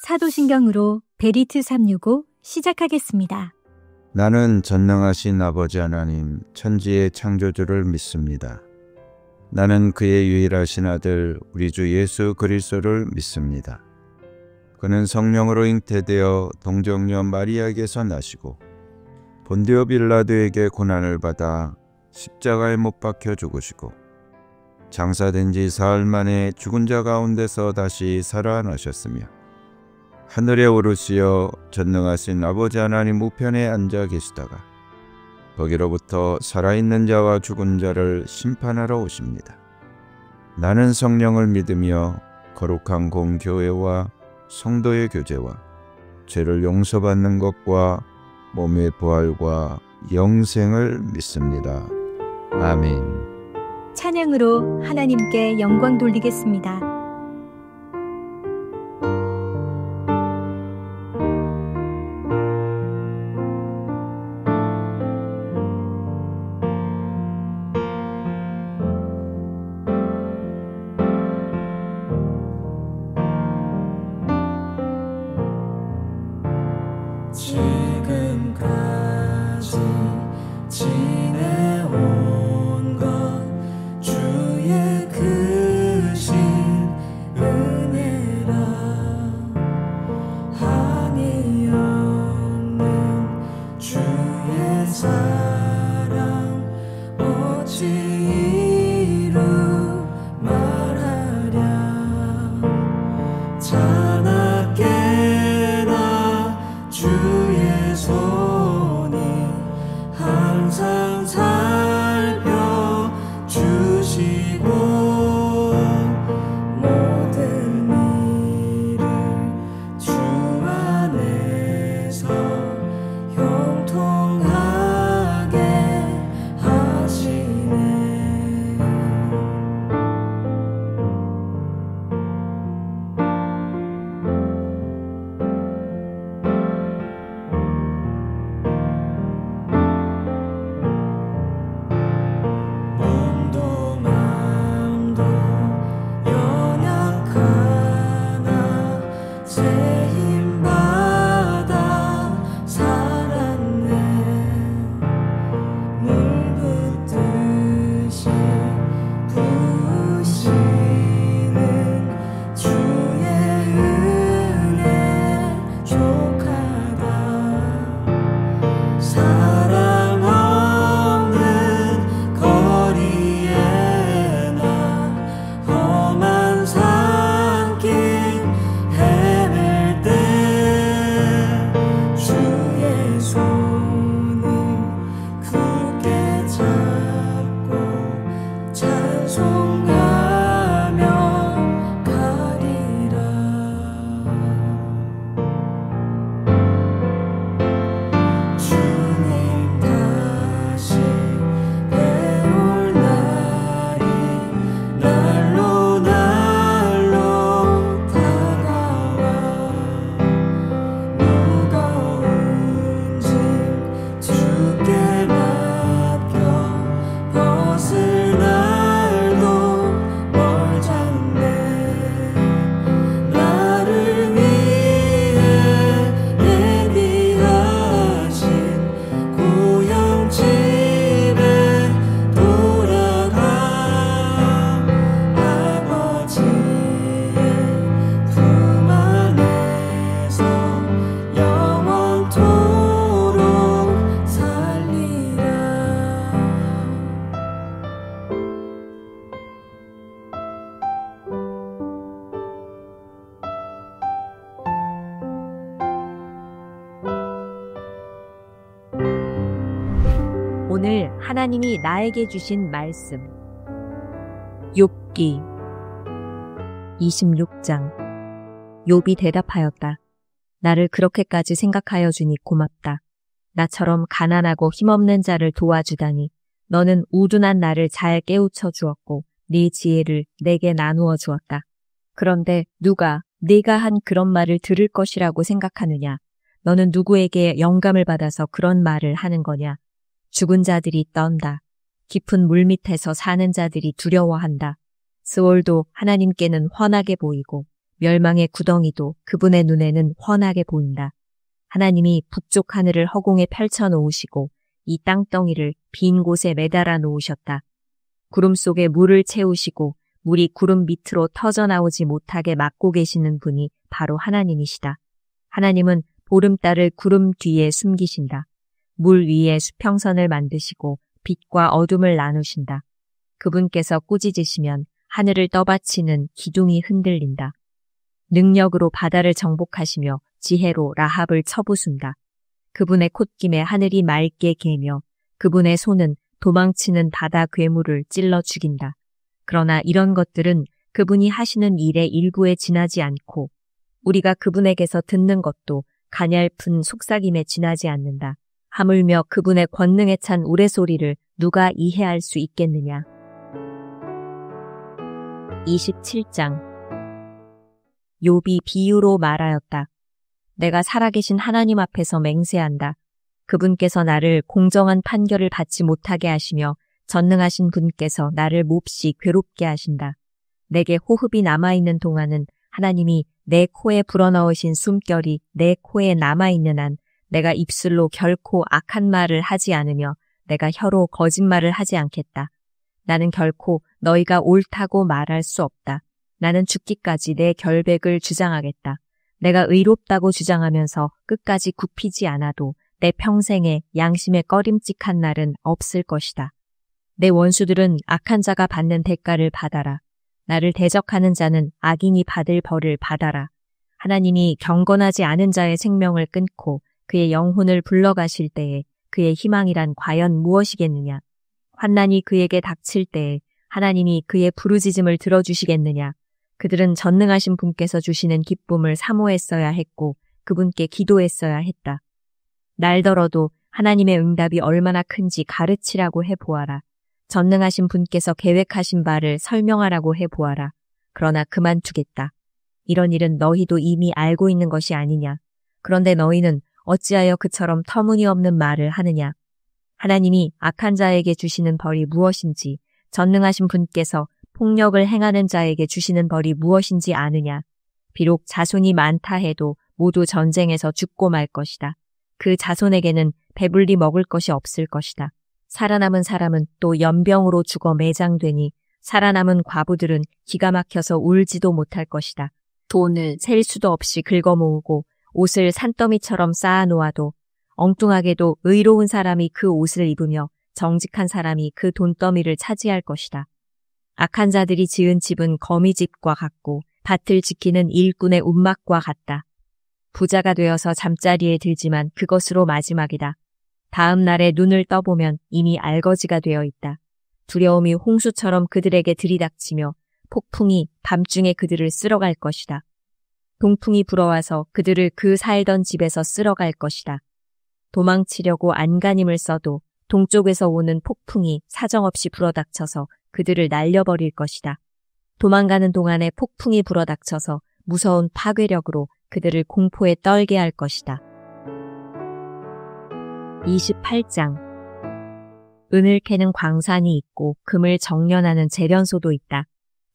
사도신경으로 베리트 365 시작하겠습니다. 나는 전능하신 아버지 하나님 천지의 창조주를 믿습니다. 나는 그의 유일하신 아들 우리 주 예수 그리스도를 믿습니다. 그는 성령으로 잉태되어 동정녀 마리아에게서 나시고 본디오 빌라도에게 고난을 받아 십자가에 못 박혀 죽으시고 장사된 지 사흘 만에 죽은 자 가운데서 다시 살아나셨으며 하늘에 오르시어 전능하신 아버지 하나님 우편에 앉아 계시다가 거기로부터 살아있는 자와 죽은 자를 심판하러 오십니다. 나는 성령을 믿으며 거룩한 공교회와 성도의 교제와 죄를 용서받는 것과 몸의 부활과 영생을 믿습니다. 아멘. 찬양으로 하나님께 영광 돌리겠습니다. 지금까지 지내온 것 주의 크신 은혜라 한이 없는 주의 사랑 어찌 이루 말하랴 자나깨나 주의 손이 항상 살펴주시고 모든 일을 주 안에서 형통하게 하시네. 몸도 마음도 연약하나 새 힘 받아 살았네. 물 붓듯이 부으시는 주의 은혜 족하다. 사랑 없는 거리에 나 험한 산길 헤맬 때 주의 손을 굳게 잡고 찬송하며 가리라. 주님 다시 배울 날이 날로 날로 다가와 무거운 짐 주께 맡겨 벗을 날도 멀잖네. 나를 위해 예비하신 고향 집에 돌아가 아버지의 품 안에서 영원토록 살리라. 오늘 하나님이 나에게 주신 말씀 욥기 26장. 욥이 대답하였다. 나를 그렇게까지 생각하여 주니 고맙다. 나처럼 가난하고 힘없는 자를 도와주다니. 너는 우둔한 나를 잘 깨우쳐 주었고 네 지혜를 내게 나누어 주었다. 그런데 누가 네가 한 그런 말을 들을 것이라고 생각하느냐? 너는 누구에게 영감을 받아서 그런 말을 하는 거냐? 죽은 자들이 떤다. 깊은 물밑에서 사는 자들이 두려워한다. 스올도 하나님께는 훤하게 보이고 멸망의 구덩이도 그분의 눈에는 훤하게 보인다. 하나님이 북쪽 하늘을 허공에 펼쳐 놓으시고 이 땅덩이를 빈 곳에 매달아 놓으셨다. 구름 속에 물을 채우시고 물이 구름 밑으로 터져나오지 못하게 막고 계시는 분이 바로 하나님이시다. 하나님은 보름달을 구름 뒤에 숨기신다. 물 위에 수평선을 만드시고 빛과 어둠을 나누신다. 그분께서 꾸짖으시면 하늘을 떠받치는 기둥이 흔들린다. 능력으로 바다를 정복하시며 지혜로 라합을 쳐부순다. 그분의 콧김에 하늘이 맑게 개며 그분의 손은 도망치는 바다 괴물을 찔러 죽인다. 그러나 이런 것들은 그분이 하시는 일의 일부에 지나지 않고 우리가 그분에게서 듣는 것도 가냘픈 속삭임에 지나지 않는다. 하물며 그분의 권능에 찬 우레소리를 누가 이해할 수 있겠느냐. 27장 욥이 비유로 말하였다. 내가 살아계신 하나님 앞에서 맹세한다. 그분께서 나를 공정한 판결을 받지 못하게 하시며 전능하신 분께서 나를 몹시 괴롭게 하신다. 내게 호흡이 남아있는 동안은 하나님이 내 코에 불어넣으신 숨결이 내 코에 남아있는 한 내가 입술로 결코 악한 말을 하지 않으며 내가 혀로 거짓말을 하지 않겠다. 나는 결코 너희가 옳다고 말할 수 없다. 나는 죽기까지 내 결백을 주장하겠다. 내가 의롭다고 주장하면서 끝까지 굽히지 않아도 내 평생에 양심에 꺼림칙한 날은 없을 것이다. 내 원수들은 악한 자가 받는 대가를 받아라. 나를 대적하는 자는 악인이 받을 벌을 받아라. 하나님이 경건하지 않은 자의 생명을 끊고 그의 영혼을 불러가실 때에 그의 희망이란 과연 무엇이겠느냐? 환난이 그에게 닥칠 때에 하나님이 그의 부르짖음을 들어주시겠느냐? 그들은 전능하신 분께서 주시는 기쁨을 사모했어야 했고 그분께 기도했어야 했다. 날더러도 하나님의 응답이 얼마나 큰지 가르치라고 해보아라. 전능하신 분께서 계획하신 바를 설명하라고 해보아라. 그러나 그만두겠다. 이런 일은 너희도 이미 알고 있는 것이 아니냐. 그런데 너희는 어찌하여 그처럼 터무니없는 말을 하느냐. 하나님이 악한 자에게 주시는 벌이 무엇인지, 전능하신 분께서 폭력을 행하는 자에게 주시는 벌이 무엇인지 아느냐. 비록 자손이 많다 해도 모두 전쟁에서 죽고 말 것이다. 그 자손에게는 배불리 먹을 것이 없을 것이다. 살아남은 사람은 또 연병으로 죽어 매장되니 살아남은 과부들은 기가 막혀서 울지도 못할 것이다. 돈을 셀 수도 없이 긁어모으고 옷을 산더미처럼 쌓아놓아도 엉뚱하게도 의로운 사람이 그 옷을 입으며 정직한 사람이 그 돈더미를 차지할 것이다. 악한 자들이 지은 집은 거미집과 같고 밭을 지키는 일꾼의 움막과 같다. 부자가 되어서 잠자리에 들지만 그것으로 마지막이다. 다음 날에 눈을 떠보면 이미 알거지가 되어 있다. 두려움이 홍수처럼 그들에게 들이닥치며 폭풍이 밤중에 그들을 쓸어갈 것이다. 동풍이 불어와서 그들을 그 살던 집에서 쓸어갈 것이다. 도망치려고 안간힘을 써도 동쪽에서 오는 폭풍이 사정없이 불어닥쳐서 그들을 날려버릴 것이다. 도망가는 동안에 폭풍이 불어닥쳐서 무서운 파괴력으로 그들을 공포에 떨게 할 것이다. 28장 은을 캐는 광산이 있고 금을 정련하는 재련소도 있다.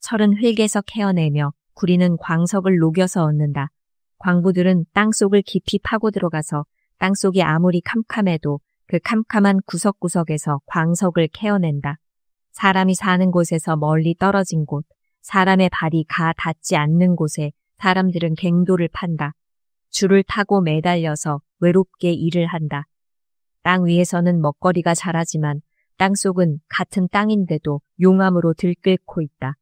철은 흙에서 캐어내며 구리는 광석을 녹여서 얻는다. 광부들은 땅속을 깊이 파고 들어가서 땅속이 아무리 캄캄해도 그 캄캄한 구석구석에서 광석을 캐어낸다. 사람이 사는 곳에서 멀리 떨어진 곳, 사람의 발이 가 닿지 않는 곳에 사람들은 갱도를 판다. 줄을 타고 매달려서 외롭게 일을 한다. 땅 위에서는 먹거리가 자라지만 땅속은 같은 땅인데도 용암으로 들끓고 있다.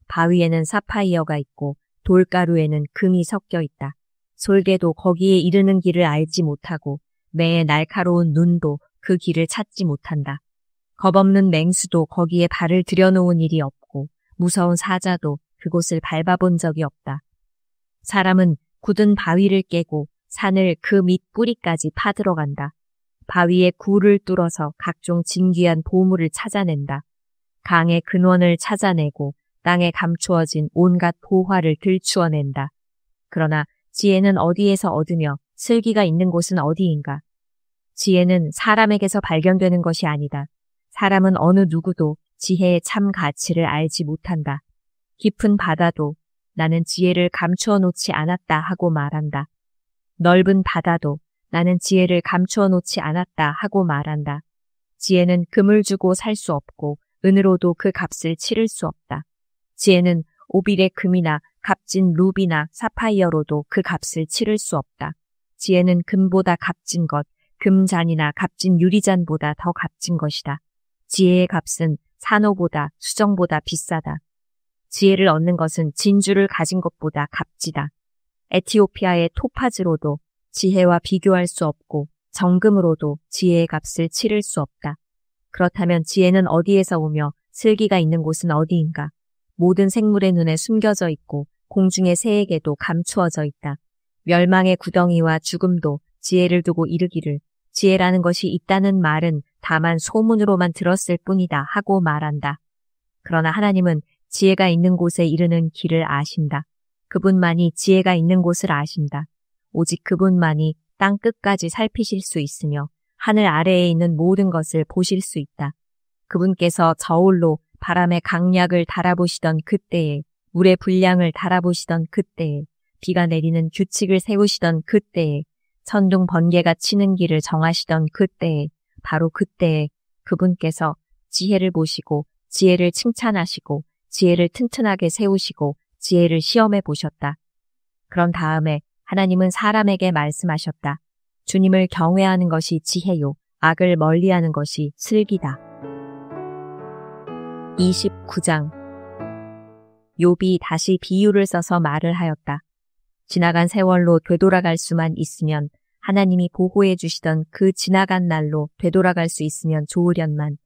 바위에는 사파이어가 있고 돌가루에는 금이 섞여 있다. 솔개도 거기에 이르는 길을 알지 못하고 매의 날카로운 눈도 그 길을 찾지 못한다. 겁없는 맹수도 거기에 발을 들여놓은 일이 없고 무서운 사자도 그곳을 밟아본 적이 없다. 사람은 굳은 바위를 깨고 산을 그 밑 뿌리까지 파들어간다. 바위에 굴을 뚫어서 각종 진귀한 보물을 찾아낸다. 강의 근원을 찾아내고 땅에 감추어진 온갖 보화를 들추어낸다. 그러나 지혜는 어디에서 얻으며 슬기가 있는 곳은 어디인가? 지혜는 사람에게서 발견되는 것이 아니다. 사람은 어느 누구도 지혜의 참 가치를 알지 못한다. 깊은 바다도 나는 지혜를 감추어 놓지 않았다 하고 말한다. 넓은 바다도 나는 지혜를 감추어 놓지 않았다 하고 말한다. 지혜는 금을 주고 살 수 없고 은으로도 그 값을 치를 수 없다. 지혜는 오빌의 금이나 값진 루비나 사파이어로도 그 값을 치를 수 없다. 지혜는 금보다 값진 것, 금잔이나 값진 유리잔보다 더 값진 것이다. 지혜의 값은 산호보다 수정보다 비싸다. 지혜를 얻는 것은 진주를 가진 것보다 값지다. 에티오피아의 토파즈로도 지혜와 비교할 수 없고 정금으로도 지혜의 값을 치를 수 없다. 그렇다면 지혜는 어디에서 오며 슬기가 있는 곳은 어디인가? 모든 생물의 눈에 숨겨져 있고 공중의 새에게도 감추어져 있다. 멸망의 구덩이와 죽음도 지혜를 두고 이르기를 지혜라는 것이 있다는 말은 다만 소문으로만 들었을 뿐이다 하고 말한다. 그러나 하나님은 지혜가 있는 곳에 이르는 길을 아신다. 그분만이 지혜가 있는 곳을 아신다. 오직 그분만이 땅 끝까지 살피실 수 있으며 하늘 아래에 있는 모든 것을 보실 수 있다. 그분께서 저울로 바람의 강약을 달아보시던 그때에, 물의 분량을 달아보시던 그때에, 비가 내리는 규칙을 세우시던 그때에, 천둥 번개가 치는 길을 정하시던 그때에, 바로 그때에 그분께서 지혜를 보시고 지혜를 칭찬하시고 지혜를 튼튼하게 세우시고 지혜를 시험해 보셨다. 그런 다음에 하나님은 사람에게 말씀하셨다. 주님을 경외하는 것이 지혜요, 악을 멀리하는 것이 슬기다. 29장. 욥이 다시 비유를 써서 말을 하였다. 지나간 세월로 되돌아갈 수만 있으면 하나님이 보호해 주시던 그 지나간 날로 되돌아갈 수 있으면 좋으련만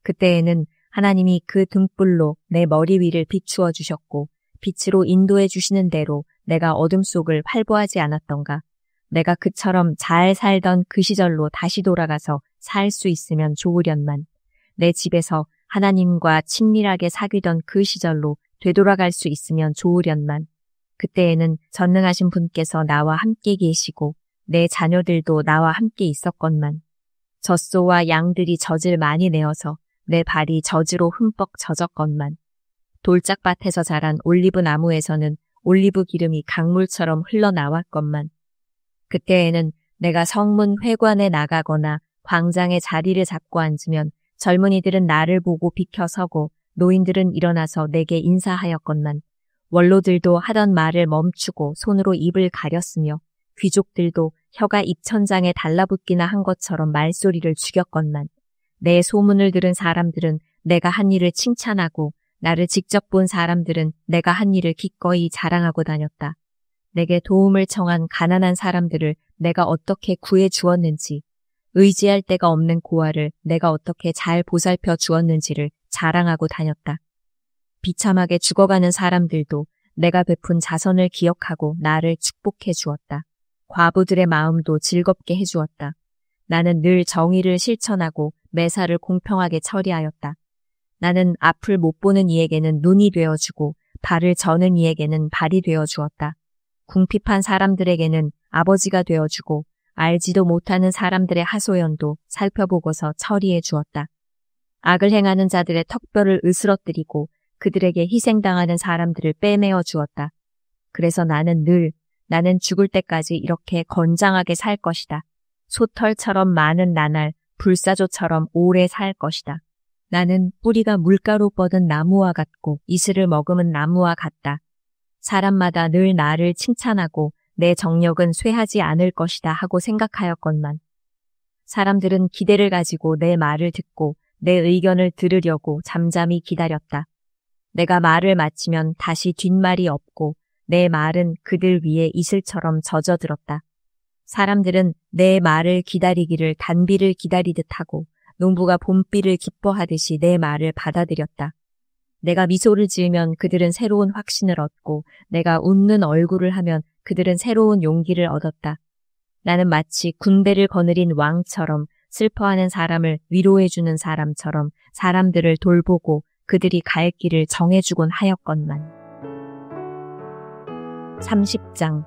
그때에는 하나님이 그 등불로 내 머리 위를 비추어 주셨고 빛으로 인도해 주시는 대로 내가 어둠 속을 활보하지 않았던가. 내가 그처럼 잘 살던 그 시절로 다시 돌아가서 살 수 있으면 좋으련만 내 집에서 하나님과 친밀하게 사귀던 그 시절로 되돌아갈 수 있으면 좋으련만 그때에는 전능하신 분께서 나와 함께 계시고 내 자녀들도 나와 함께 있었건만 젖소와 양들이 젖을 많이 내어서 내 발이 젖으로 흠뻑 젖었건만 돌짝밭에서 자란 올리브 나무에서는 올리브 기름이 강물처럼 흘러나왔건만 그때에는 내가 성문 회관에 나가거나 광장에 자리를 잡고 앉으면 젊은이들은 나를 보고 비켜서고 노인들은 일어나서 내게 인사하였건만 원로들도 하던 말을 멈추고 손으로 입을 가렸으며 귀족들도 혀가 입천장에 달라붙기나 한 것처럼 말소리를 죽였건만 내 소문을 들은 사람들은 내가 한 일을 칭찬하고 나를 직접 본 사람들은 내가 한 일을 기꺼이 자랑하고 다녔다. 내게 도움을 청한 가난한 사람들을 내가 어떻게 구해 주었는지, 의지할 데가 없는 고아를 내가 어떻게 잘 보살펴 주었는지를 자랑하고 다녔다. 비참하게 죽어가는 사람들도 내가 베푼 자선을 기억하고 나를 축복해 주었다. 과부들의 마음도 즐겁게 해주었다. 나는 늘 정의를 실천하고 매사를 공평하게 처리하였다. 나는 앞을 못 보는 이에게는 눈이 되어주고 발을 저는 이에게는 발이 되어주었다. 궁핍한 사람들에게는 아버지가 되어주고 알지도 못하는 사람들의 하소연도 살펴보고서 처리해 주었다. 악을 행하는 자들의 턱뼈를 으스러뜨리고 그들에게 희생당하는 사람들을 빼매어 주었다. 그래서 나는 죽을 때까지 이렇게 건장하게 살 것이다. 소털처럼 많은 나날, 불사조처럼 오래 살 것이다. 나는 뿌리가 물가로 뻗은 나무와 같고 이슬을 머금은 나무와 같다. 사람마다 늘 나를 칭찬하고 내 정력은 쇠하지 않을 것이다 하고 생각하였건만 사람들은 기대를 가지고 내 말을 듣고 내 의견을 들으려고 잠잠히 기다렸다. 내가 말을 마치면 다시 뒷말이 없고 내 말은 그들 위에 이슬처럼 젖어들었다. 사람들은 내 말을 기다리기를 단비를 기다리듯 하고 농부가 봄비를 기뻐하듯이 내 말을 받아들였다. 내가 미소를 지으면 그들은 새로운 확신을 얻고 내가 웃는 얼굴을 하면 그들은 새로운 용기를 얻었다. 나는 마치 군대를 거느린 왕처럼 슬퍼하는 사람을 위로해주는 사람처럼 사람들을 돌보고 그들이 갈 길을 정해주곤 하였건만. 30장.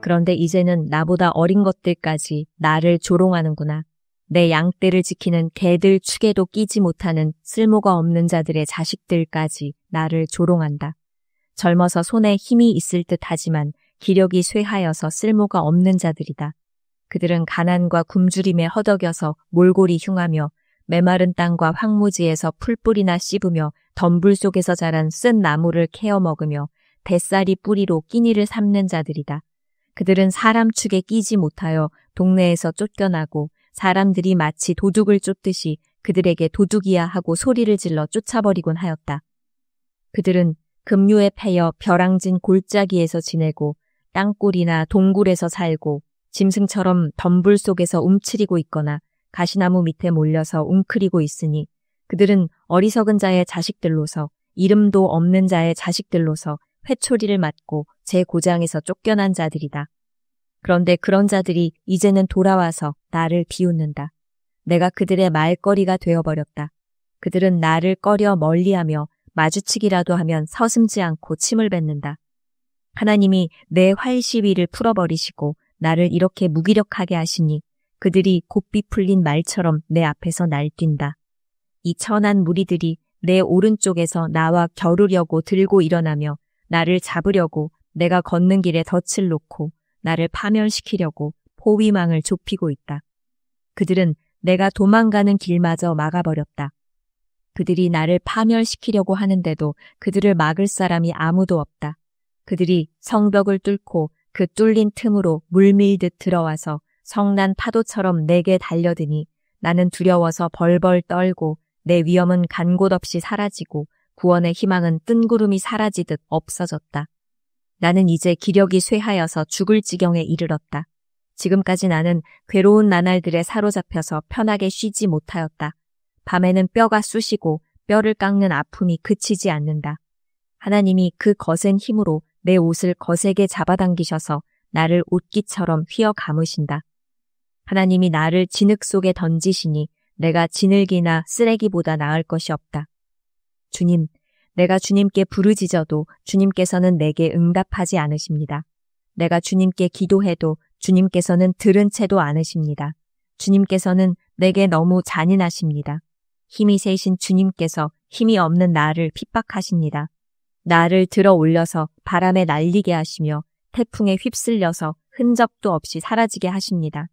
그런데 이제는 나보다 어린 것들까지 나를 조롱하는구나. 내 양떼를 지키는 개들 축에도 끼지 못하는 쓸모가 없는 자들의 자식들까지 나를 조롱한다. 젊어서 손에 힘이 있을 듯 하지만 기력이 쇠하여서 쓸모가 없는 자들이다. 그들은 가난과 굶주림에 허덕여서 몰골이 흉하며 메마른 땅과 황무지에서 풀뿌리나 씹으며 덤불 속에서 자란 쓴 나무를 캐어 먹으며 뱃살이 뿌리로 끼니를 삼는 자들이다. 그들은 사람 축에 끼지 못하여 동네에서 쫓겨나고 사람들이 마치 도둑을 쫓듯이 그들에게 도둑이야 하고 소리를 질러 쫓아버리곤 하였다. 그들은 급류에 패여 벼랑진 골짜기에서 지내고 땅굴이나 동굴에서 살고 짐승처럼 덤불 속에서 움츠리고 있거나 가시나무 밑에 몰려서 웅크리고 있으니 그들은 어리석은 자의 자식들로서 이름도 없는 자의 자식들로서 회초리를 맞고 제 고장에서 쫓겨난 자들이다. 그런데 그런 자들이 이제는 돌아와서 나를 비웃는다. 내가 그들의 말거리가 되어버렸다. 그들은 나를 꺼려 멀리하며 마주치기라도 하면 서슴지 않고 침을 뱉는다. 하나님이 내 활시위를 풀어버리시고 나를 이렇게 무기력하게 하시니 그들이 곱비 풀린 말처럼 내 앞에서 날뛴다. 이 천한 무리들이 내 오른쪽에서 나와 겨루려고 들고 일어나며 나를 잡으려고 내가 걷는 길에 덫을 놓고 나를 파멸시키려고 포위망을 좁히고 있다. 그들은 내가 도망가는 길마저 막아버렸다. 그들이 나를 파멸시키려고 하는데도 그들을 막을 사람이 아무도 없다. 그들이 성벽을 뚫고 그 뚫린 틈으로 물밀듯 들어와서 성난 파도처럼 내게 달려드니 나는 두려워서 벌벌 떨고 내 위험은 간 곳 없이 사라지고 구원의 희망은 뜬구름이 사라지듯 없어졌다. 나는 이제 기력이 쇠하여서 죽을 지경에 이르렀다. 지금까지 나는 괴로운 나날들에 사로잡혀서 편하게 쉬지 못하였다. 밤에는 뼈가 쑤시고 뼈를 깎는 아픔이 그치지 않는다. 하나님이 그 거센 힘으로 내 옷을 거세게 잡아당기셔서 나를 옷깃처럼 휘어 감으신다. 하나님이 나를 진흙 속에 던지시니 내가 진흙이나 쓰레기보다 나을 것이 없다. 주님, 내가 주님께 부르짖어도 주님께서는 내게 응답하지 않으십니다. 내가 주님께 기도해도 주님께서는 들은 채도 않으십니다. 주님께서는 내게 너무 잔인하십니다. 힘이 세신 주님께서 힘이 없는 나를 핍박하십니다. 나를 들어 올려서 바람에 날리게 하시며 태풍에 휩쓸려서 흔적도 없이 사라지게 하십니다.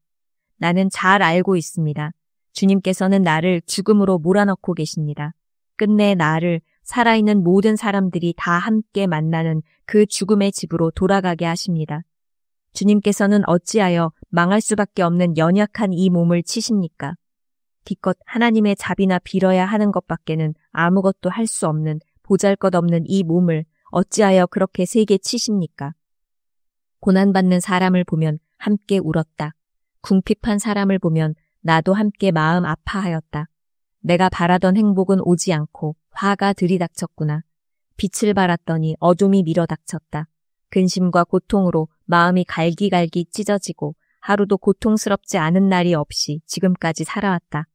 나는 잘 알고 있습니다. 주님께서는 나를 죽음으로 몰아넣고 계십니다. 끝내 나를 살아있는 모든 사람들이 다 함께 만나는 그 죽음의 집으로 돌아가게 하십니다. 주님께서는 어찌하여 망할 수밖에 없는 연약한 이 몸을 치십니까? 기껏 하나님의 자비나 빌어야 하는 것밖에는 아무것도 할 수 없는 보잘것없는 이 몸을 어찌하여 그렇게 세게 치십니까? 고난받는 사람을 보면 함께 울었다. 궁핍한 사람을 보면 나도 함께 마음 아파하였다. 내가 바라던 행복은 오지 않고 화가 들이닥쳤구나. 빛을 발았더니 어둠이 밀어닥쳤다. 근심과 고통으로 마음이 갈기갈기 찢어지고 하루도 고통스럽지 않은 날이 없이 지금까지 살아왔다.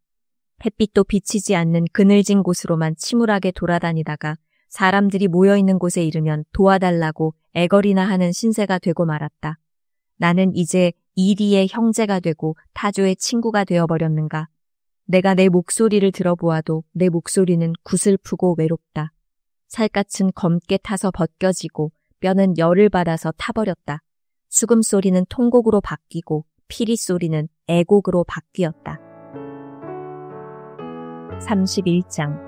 햇빛도 비치지 않는 그늘진 곳으로만 침울하게 돌아다니다가 사람들이 모여있는 곳에 이르면 도와달라고 애걸이나 하는 신세가 되고 말았다. 나는 이제 이리의 형제가 되고 타조의 친구가 되어버렸는가. 내가 내 목소리를 들어보아도 내 목소리는 구슬프고 외롭다. 살갗은 검게 타서 벗겨지고 뼈는 열을 받아서 타버렸다. 수금소리는 통곡으로 바뀌고 피리소리는 애곡으로 바뀌었다. 31장.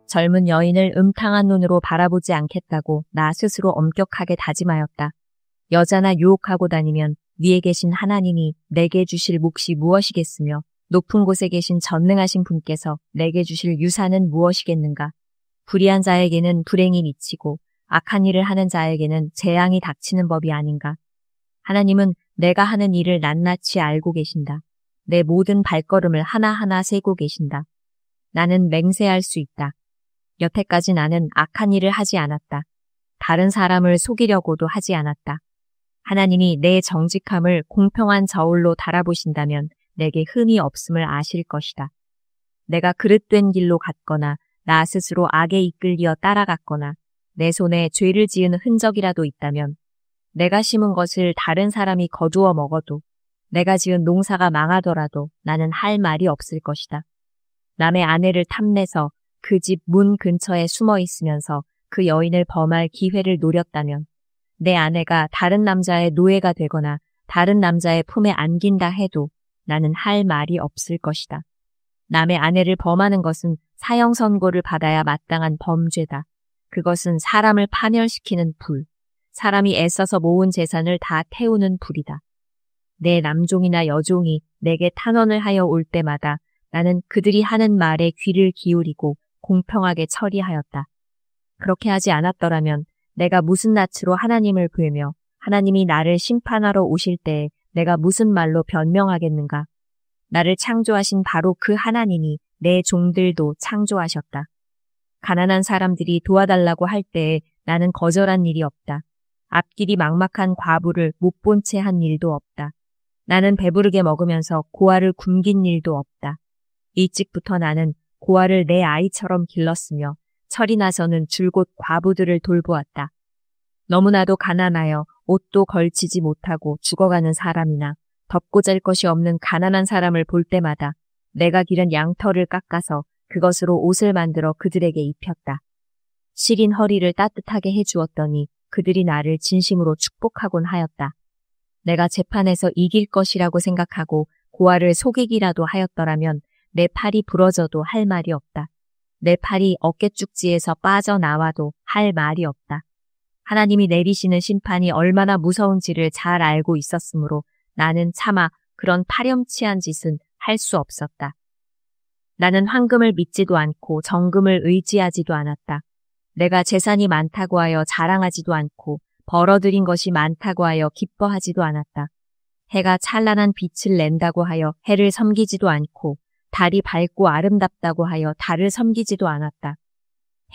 젊은 여인을 음탕한 눈으로 바라보지 않겠다고 나 스스로 엄격하게 다짐하였다. 여자나 유혹하고 다니면 위에 계신 하나님이 내게 주실 몫이 무엇이겠으며 높은 곳에 계신 전능하신 분께서 내게 주실 유산은 무엇이겠는가. 불의한 자에게는 불행이 미치고 악한 일을 하는 자에게는 재앙이 닥치는 법이 아닌가. 하나님은 내가 하는 일을 낱낱이 알고 계신다. 내 모든 발걸음을 하나하나 세고 계신다. 나는 맹세할 수 있다. 여태까지 나는 악한 일을 하지 않았다. 다른 사람을 속이려고도 하지 않았다. 하나님이 내 정직함을 공평한 저울로 달아보신다면 내게 흠이 없음을 아실 것이다. 내가 그릇된 길로 갔거나 나 스스로 악에 이끌려 따라갔거나 내 손에 죄를 지은 흔적이라도 있다면 내가 심은 것을 다른 사람이 거두어 먹어도 내가 지은 농사가 망하더라도 나는 할 말이 없을 것이다. 남의 아내를 탐내서 그 집 문 근처에 숨어 있으면서 그 여인을 범할 기회를 노렸다면 내 아내가 다른 남자의 노예가 되거나 다른 남자의 품에 안긴다 해도 나는 할 말이 없을 것이다. 남의 아내를 범하는 것은 사형 선고를 받아야 마땅한 범죄다. 그것은 사람을 파멸시키는 불, 사람이 애써서 모은 재산을 다 태우는 불이다. 내 남종이나 여종이 내게 탄원을 하여 올 때마다 나는 그들이 하는 말에 귀를 기울이고 공평하게 처리하였다. 그렇게 하지 않았더라면 내가 무슨 낯으로 하나님을 뵈며 하나님이 나를 심판하러 오실 때에 내가 무슨 말로 변명하겠는가? 나를 창조하신 바로 그 하나님이 내 종들도 창조하셨다. 가난한 사람들이 도와달라고 할 때에 나는 거절한 일이 없다. 앞길이 막막한 과부를 못 본 채 한 일도 없다. 나는 배부르게 먹으면서 고아를 굶긴 일도 없다. 일찍부터 나는 고아를 내 아이처럼 길렀으며 철이 나서는 줄곧 과부들을 돌보았다. 너무나도 가난하여 옷도 걸치지 못하고 죽어가는 사람이나 덮고 잘 것이 없는 가난한 사람을 볼 때마다 내가 기른 양털을 깎아서 그것으로 옷을 만들어 그들에게 입혔다. 시린 허리를 따뜻하게 해주었더니 그들이 나를 진심으로 축복하곤 하였다. 내가 재판에서 이길 것이라고 생각하고 고아를 속이기라도 하였더라면 내 팔이 부러져도 할 말이 없다. 내 팔이 어깨축지에서 빠져나와도 할 말이 없다. 하나님이 내리시는 심판이 얼마나 무서운지를 잘 알고 있었으므로 나는 차마 그런 파렴치한 짓은 할 수 없었다. 나는 황금을 믿지도 않고 정금을 의지하지도 않았다. 내가 재산이 많다고 하여 자랑하지도 않고 벌어들인 것이 많다고 하여 기뻐하지도 않았다. 해가 찬란한 빛을 낸다고 하여 해를 섬기지도 않고 달이 밝고 아름답다고 하여 달을 섬기지도 않았다.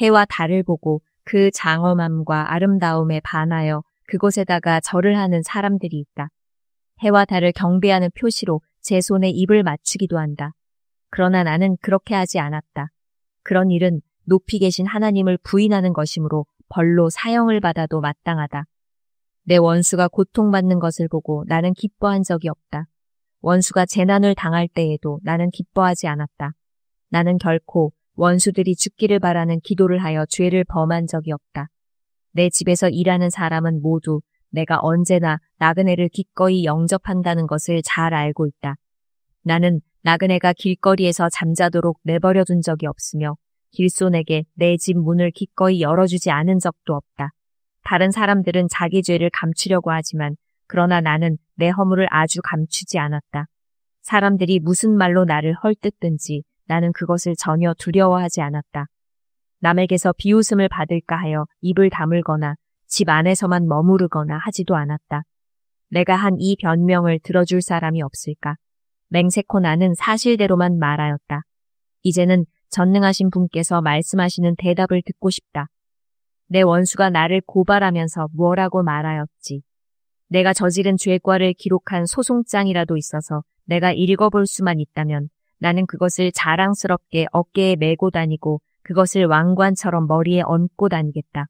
해와 달을 보고 그 장엄함과 아름다움에 반하여 그곳에다가 절을 하는 사람들이 있다. 해와 달을 경배하는 표시로 제 손에 입을 맞추기도 한다. 그러나 나는 그렇게 하지 않았다. 그런 일은 높이 계신 하나님을 부인하는 것이므로 벌로 사형을 받아도 마땅하다. 내 원수가 고통받는 것을 보고 나는 기뻐한 적이 없다. 원수가 재난을 당할 때에도 나는 기뻐하지 않았다. 나는 결코 원수들이 죽기를 바라는 기도를 하여 죄를 범한 적이 없다. 내 집에서 일하는 사람은 모두 내가 언제나 나그네를 기꺼이 영접한다는 것을 잘 알고 있다. 나는 나그네가 길거리에서 잠자도록 내버려 둔 적이 없으며 길손에게 내 집 문을 기꺼이 열어주지 않은 적도 없다. 다른 사람들은 자기 죄를 감추려고 하지만 그러나 나는 내 허물을 아주 감추지 않았다. 사람들이 무슨 말로 나를 헐뜯든지 나는 그것을 전혀 두려워하지 않았다. 남에게서 비웃음을 받을까 하여 입을 다물거나 집 안에서만 머무르거나 하지도 않았다. 내가 한 이 변명을 들어줄 사람이 없을까? 맹세코 나는 사실대로만 말하였다. 이제는 전능하신 분께서 말씀하시는 대답을 듣고 싶다. 내 원수가 나를 고발하면서 뭐라고 말하였지. 내가 저지른 죄과를 기록한 소송장이라도 있어서 내가 읽어볼 수만 있다면 나는 그것을 자랑스럽게 어깨에 메고 다니고 그것을 왕관처럼 머리에 얹고 다니겠다.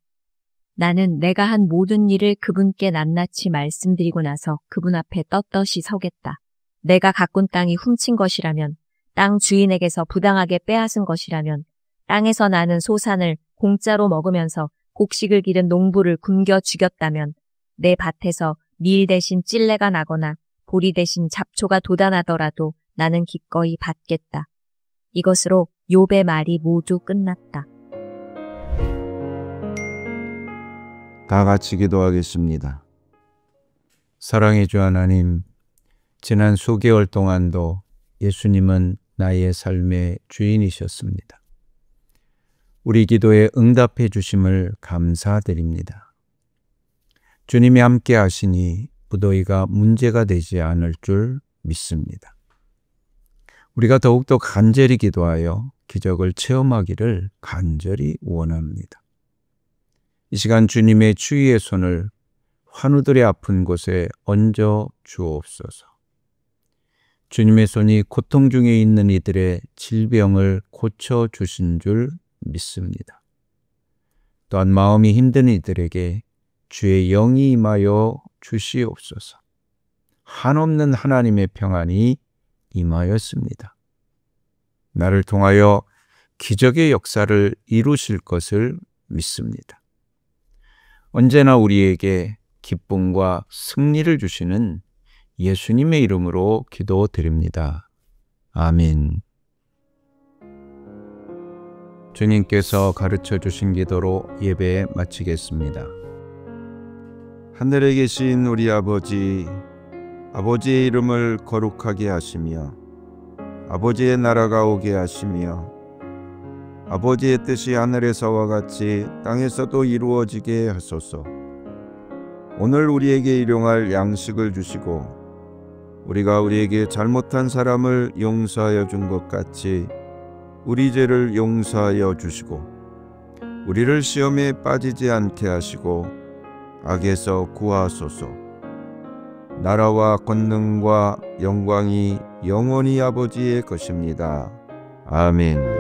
나는 내가 한 모든 일을 그분께 낱낱이 말씀드리고 나서 그분 앞에 떳떳이 서겠다. 내가 가꾼 땅이 훔친 것이라면, 땅 주인에게서 부당하게 빼앗은 것이라면, 땅에서 나는 소산을 공짜로 먹으면서 곡식을 기른 농부를 굶겨 죽였다면, 내 밭에서 밀 대신 찔레가 나거나 보리 대신 잡초가 돋아나더라도 나는 기꺼이 받겠다. 이것으로 욥의 말이 모두 끝났다. 다 같이 기도하겠습니다. 사랑의 주 하나님, 지난 수개월 동안도 예수님은 나의 삶의 주인이셨습니다. 우리 기도에 응답해 주심을 감사드립니다. 주님이 함께 하시니 무더위가 문제가 되지 않을 줄 믿습니다. 우리가 더욱더 간절히 기도하여 기적을 체험하기를 간절히 원합니다. 이 시간 주님의 주위의 손을 환우들의 아픈 곳에 얹어 주옵소서. 주님의 손이 고통 중에 있는 이들의 질병을 고쳐 주신 줄 믿습니다. 또한 마음이 힘든 이들에게 주의 영이 임하여 주시옵소서. 한없는 하나님의 평안이 임하였습니다. 나를 통하여 기적의 역사를 이루실 것을 믿습니다. 언제나 우리에게 기쁨과 승리를 주시는 예수님의 이름으로 기도드립니다. 아멘. 주님께서 가르쳐 주신 기도로 예배 마치겠습니다. 하늘에 계신 우리 아버지, 아버지의 이름을 거룩하게 하시며 아버지의 나라가 오게 하시며 아버지의 뜻이 하늘에서와 같이 땅에서도 이루어지게 하소서. 오늘 우리에게 일용할 양식을 주시고 우리가 우리에게 잘못한 사람을 용서하여 준 것 같이 우리 죄를 용서하여 주시고 우리를 시험에 빠지지 않게 하시고 악에서 구하소서. 나라와 권능과 영광이 영원히 아버지의 것입니다. 아멘.